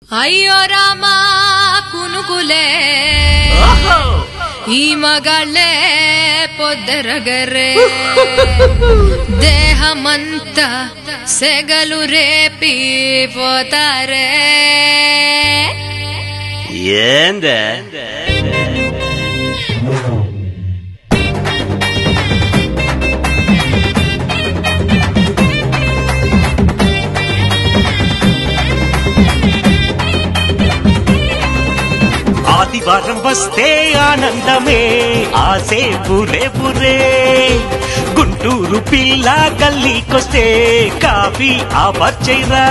అయ్యో రామా కునుకులే ఈ మగాళ్ళే పొద్దరగరే దేహమంతా సెగలు రేపి పోతారే ఏందే ఆదివారం వస్తే ఆనందమే ఆసే బురే బురే గుంటూరు పిల్ల గల్లీకొస్తే కాఫీ ఆవర్చైరా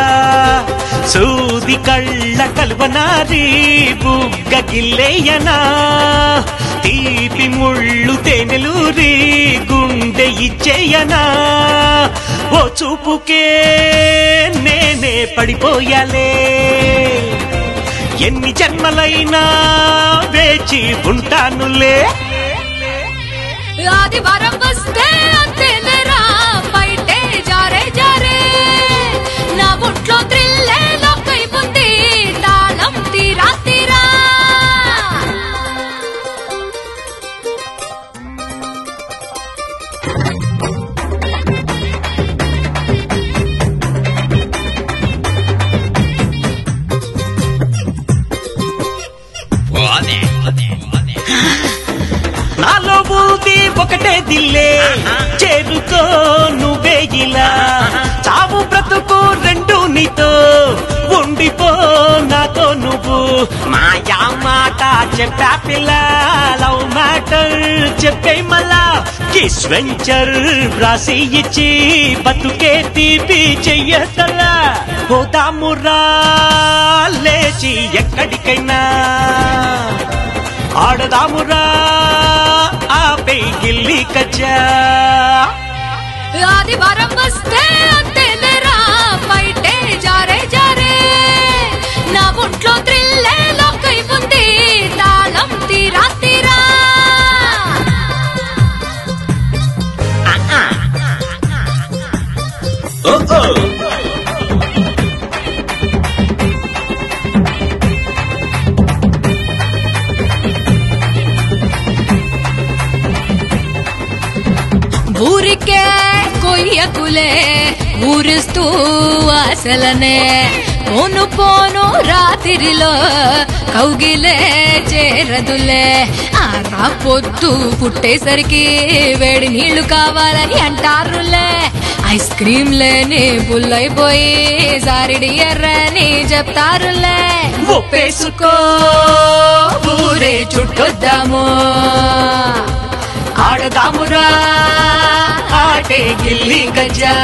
సూది కళ్ళ కల్వనారి బుగ్గ గిల్లేయనా తీపి ముళ్ళు తేనెలూరి గుండె ఇచ్చేయనా ఓ చూపుకే నేనే పడిపోయాలే ఎన్ని జన్మలైనా వేచి ఉంటానులే ఆదివారం వస్తే అంతేలేరా బయటే జారే జారే నా ఒంట్లో త్రిల్లే లోకైపోతుంది తాళం తీరా తీరా నాలో బూది ఒకటే దిల్లే చేరుకో నువ్వే ఇలా చావు బ్రతుకు రెండు నీతో ఉండిపో నాతో నువ్వు మాయా మాట చెప్పా పిల్ల లవ్ మ్యాటర్ చెప్పే మళ్ళా కిస్ వెంచర్ రాసి ఇచ్చి బతుకే తీపి చెయ్యతలా పోదామురా లేచి ఎక్కడికైనా ఆడదామురా ఆపే గిల్లి కచ్చా ఆదివారం వస్తే అంతేలేరా బయటే జారే జారే నా ఒంట్లో త్రిల్లే లోకైపోతుంది తాళం తీరా తీరా ఊరికే కొయ్యకులే ఊరిస్తూ అసలనే పోను పోను రాత్రిలో కౌగిలే చేరదులే ఆ పొద్దు పుట్టేసరికి వేడి నీళ్లు కావాలని అంటారులే ఐస్ క్రీమ్ లేని పుల్లైపోయి సారిడి ఎర్రని చెప్తారులే ఒప్పేసుకో ఊరే చుట్టొద్దాము ఆడదామురా ఆటే గిల్లి గజ్జా